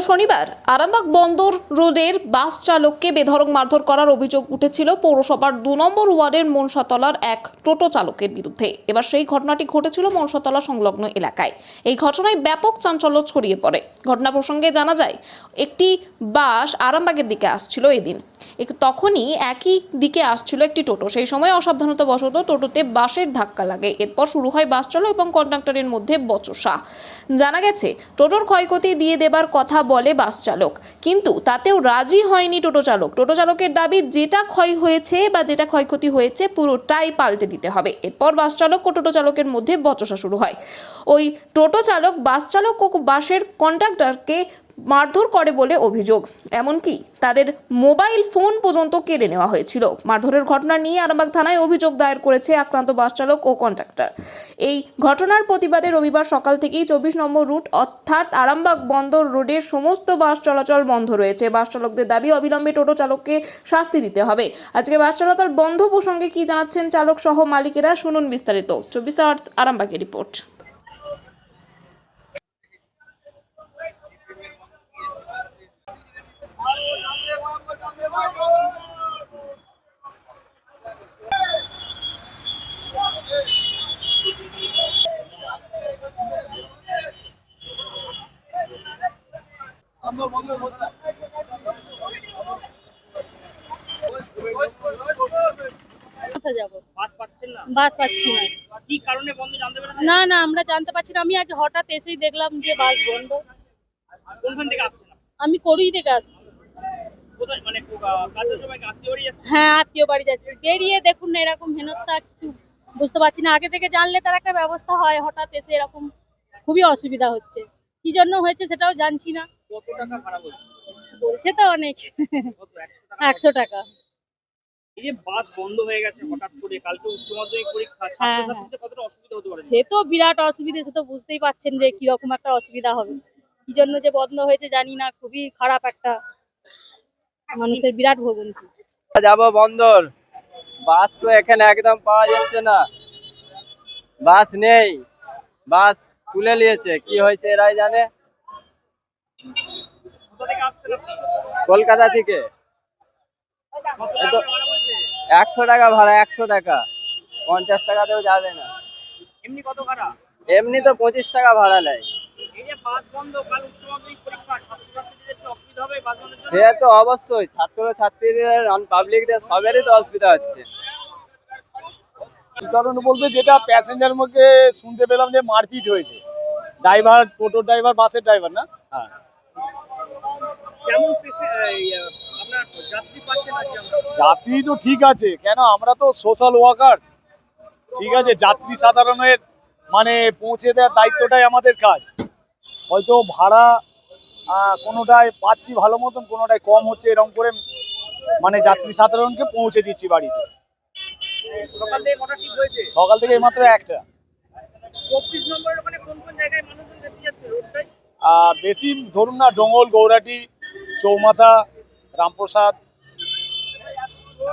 শনিবার আরামবাগ বন্দর রোডের বাস চালককে বেধড়ক মারধর করার অভিযোগ উঠেছিল পৌরসভার ২ নম্বর ওয়ার্ডের মনসাতলার এক টোটো চালকের বিরুদ্ধে। এবার সেই ঘটনাটি ঘটেছিল মনসাতলা সংলগ্ন এলাকায়। এই ঘটনায় ব্যাপক চাঞ্চল্য ছড়িয়ে পড়ে। ঘটনা প্রসঙ্গে জানা যায়, একটি বাস আরামবাগের দিকে আসছিল এদিন। তখনই একই দিকে আসছিল একটি টোটো। সেই সময় অসাবধানতাবশত টোটোতে বাসের ধাক্কা লাগে। এরপর শুরু হয় বাস চালক এবং কন্ডাক্টরের মধ্যে বচসা। জানা গেছে, টোটোর ক্ষয়ক্ষতি দিয়ে দেবার কথা বলে বাস চালক, কিন্তু তাতেও রাজি হয়নি টোটো চালক। টোটো চালকের দাবি, যেটা ক্ষয় হয়েছে বা যেটা ক্ষয়ক্ষতি হয়েছে পুরোটাই পাল্টে দিতে হবে। এরপর বাস চালক ও টোটো চালকের মধ্যে বচসা শুরু হয়। ওই টোটো চালক বাস চালক ও বাসের কন্ডাক্টরকে মারধর করে বলে অভিযোগ। এমনকি তাদের মোবাইল ফোন পর্যন্ত কেড়ে নেওয়া হয়েছিল। মারধরের ঘটনা নিয়ে আরামবাগ থানায় অভিযোগ দায়ের করেছে আক্রান্ত বাস চালক ও কন্ডাক্টর। এই ঘটনার প্রতিবাদে রবিবার সকাল থেকেই ২৪ নম্বর রুট অর্থাৎ আরামবাগ বন্দর রোডের সমস্ত বাস চলাচল বন্ধ রয়েছে। বাস চালকদের দাবি, অবিলম্বে টোটো চালককে শাস্তি দিতে হবে। আজকে বাস চলাচল বন্ধ প্রসঙ্গে কি জানাচ্ছেন চালক সহ মালিকেরা, শুনুন বিস্তারিত। ২৪ আওয়ার্স আরামবাগের রিপোর্ট। কোথায় যাব? বাস পাচ্ছেন না? বাস পাচ্ছি না। কি কারণে বন্ধ জানতে পেরেছেন? না না, আমরা জানতে পারছি না। আমি আজ হঠাৎ এসেই দেখলাম যে বাস বন্ধ। কোনখান থেকে আসছেন? আমি কড়ুই থেকে আসছি। কোথায় মানে কাজের সময় আত্মীয় বাড়ি যাচ্ছেন? হ্যাঁ, আত্মীয় বাড়ি যাচ্ছি। বেরিয়ে দেখুন না এরকম হেনস্থা, কিছু বুঝতে পারছি না। আগে থেকে জানলে তার একটা ব্যবস্থা হয়, হঠাৎ এসে এরকম খুবই অসুবিধা হচ্ছে। কি জন্য হয়েছে সেটাও জানছি না। কত টাকা ভাড়া বলছে? বলছে তো অনেক, কত? 100 টাকা? ১০০ টাকা। এই যে বাস বন্ধ হয়ে গেছে হঠাৎ করে, কালকে উচ্চ মাধ্যমিক পরীক্ষা, হ্যাঁ, ছাত্রছাত্রীদের কতটা অসুবিধা হতে পারে? সে তো বিরাট অসুবিধা, সে তো বুঝতেই পারছেন যে কিরকম একটা অসুবিধা হবে। কি জন্য যে বন্ধ হয়েছে জানি না, খুবই খারাপ একটা মানুষের বিরাট ভোগান্তি। যাবো বন্দর, বাস তো এখানে একদম পাওয়া যাচ্ছে না, বাস নেই, বাস তুলে নিয়েছে, কি হয়েছে এরাই জানে। কোথা থেকে আসছেন আপনি? কলকাতা থেকে। কত এই তো টাকা ভাড়া বলছে? 100 টাকা ভাড়া, 100 টাকা, 50 টাকাতেও যাবে না। এমনি কত ভাড়া? এমনি তো 25 টাকা ভাড়া নেয়। এই যে বাস বন্ধ, কাল উচ্চ মাধ্যমিক পরীক্ষা, ছাত্রছাত্রীদের কি অসুবিধা হবে বাস বন্ধের জন্য? সে তো অবশ্যই, ছাত্র ছাত্রীদের, পাবলিকদের সবেরই তো অসুবিধা হচ্ছে। কি কারণে বলতে, যেটা প্যাসেঞ্জার মুখে শুনতে পেলাম যে মারপিট হয়েছে। ড্রাইভার, টোটো ড্রাইভার, বাসের ড্রাইভার না? হ্যাঁ। কেমন আপনার যাত্রী পাচ্ছেন আজকে? যাত্রী তো ঠিক আছে, কেন আমরা তো সোশ্যাল ওয়ার্কার্স, ঠিক আছে। যাত্রী সাধারণের মানে পৌঁছে দেওয়ার দায়িত্বটাই আমাদের কাজ। হয়তো ভাড়া কোনোটায় পাচ্ছি ভালো মতন, কোনোটায় কম হচ্ছে, এরকম করে মানে যাত্রী সাধারণকে পৌঁছে দিচ্ছি বাড়িতে। সকাল থেকে কটা ঠিক হয়েছে? সকাল থেকে এইমাত্র একটা। ২৪ নম্বরের ওখানে কোন কোন জায়গায় মানুষজন বেশি যাচ্ছে রোডটাই? বেশি ধরুন না, ডোঙ্গল, গৌরাটি, চৌমাথা, রামপ্রসাদ।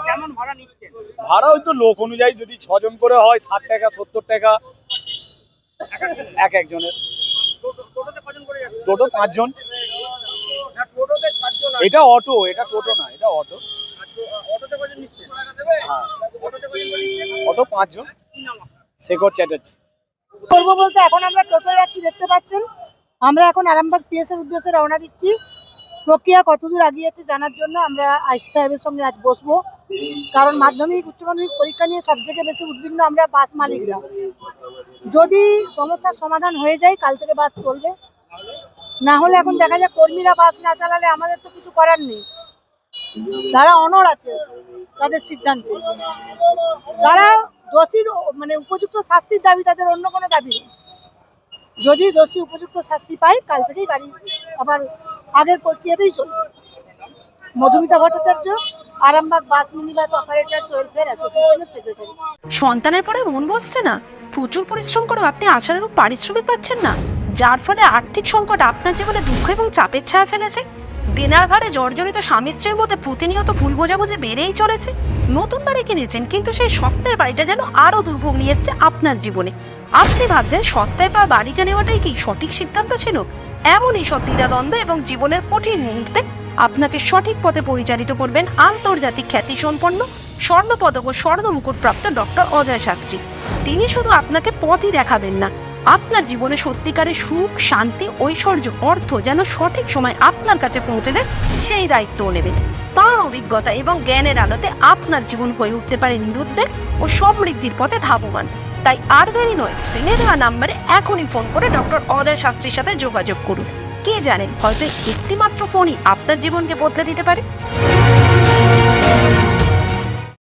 কেমন ভাড়া নিচ্ছেন? ভাড়া হয়তো লোক অনুযায়ী, যদি 6 জন করে হয় 60 টাকা, 70 টাকা একজনের। টোটোতে কজন করে যাচ্ছে? টোটো 5 জন। না, টোটোতে 7 জন আছে। এটা অটো, এটা টোটো না, এটা অটো। আর অটোতে কজন নিচ্ছেন? হ্যাঁ, অটোতে কজন করে নিচ্ছেন? অটো 5 জন। কি নাম আপনার? শেখর চ্যাটার্জি। করবো বলতে এখন আমরা টোটোয় যাচ্ছি, দেখতে পাচ্ছেন। আমরা এখন আরামবাগ পিএস এর উদ্দেশ্যে রওনা দিচ্ছি। প্রক্রিয়া কতদূর আগিয়েছে জানার জন্য আমরা আইসি সাহেবের সঙ্গে আজ বসবো। কারণ মাধ্যমিক উচ্চ মাধ্যমিক পরীক্ষা নিয়ে সব থেকে বেশি উদ্বিগ্ন আমরা বাস মালিকরা। যদি সমস্যার সমাধান হয়ে যায়, কাল থেকে বাস চলবে। না হলে এখন দেখা যায় কর্মীরা বাস না চালালে আমাদের তো কিছু করার নেই। তারা অনড় আছে তাদের সিদ্ধান্তে। তারা দোষীর মানে উপযুক্ত শাস্তির দাবি, তাদের অন্য কোনো দাবি নেই। যদি দোষী উপযুক্ত শাস্তি পায়, কাল থেকেই গাড়ি আবার আগের প্রক্রিয়াতেই চলবে। Madhumita Bhattacharya, Arambagh bus minibus operators welfare অ্যাসোসিয়েশনের সেক্রেটারি। সন্তানের পরে মন বসছে না, প্রচুর পরিশ্রম করে আপনি আশানুরূপ পারিশ্রমিক পাচ্ছেন না, যার ফলে আর্থিক সংকট আপনার জীবনে দুঃখ এবং চাপের ছায়া ফেলেছে। দেনার ভারে জর্জরিত স্বামী স্ত্রীর মধ্যে প্রতিনিয়ত ভুল বোঝাবুঝি বেড়েই চলেছে। নতুন বাড়ি কিনেছেন, কিন্তু সেই স্বপ্নের বাড়িটা যেন আরো দুর্ভোগ নিয়ে এসছে আপনার জীবনে। আপনি ভাবছেন সস্তায় পাওয়া বাড়িটা নেওয়াটাই কি সঠিক সিদ্ধান্ত ছিল? এমনই সব দ্বিধাদ্বন্দ্ব এবং জীবনের কঠিন মুহূর্তে আপনাকে সঠিক পথে পরিচালিত করবেন আন্তর্জাতিক খ্যাতিসম্পন্ন স্বর্ণপদক ও স্বর্ণ মুকুটপ্রাপ্ত ডক্টর অজয় শাস্ত্রী। তিনি শুধু আপনাকে পথই দেখাবেন না, আপনার জীবনে সত্যিকারের সুখ, শান্তি, ঐশ্বর্য, অর্থ যেন সঠিক সময় আপনার কাছে পৌঁছে দেয় সেই দায়িত্বও নেবেন। তাঁর অভিজ্ঞতা এবং জ্ঞানের আলোতে আপনার জীবন হয়ে উঠতে পারে নিরুদ্বেগ ও সমৃদ্ধির পথে ধাবমান। তাই আর দেরি নয়, স্ক্রিনে দেওয়া নাম্বারে এখনই ফোন করে ডক্টর অজয় শাস্ত্রীর সাথে যোগাযোগ করুন। কে জানেন, হয়তো একটিমাত্র ফোনই আপনার জীবনকে বদলে দিতে পারে।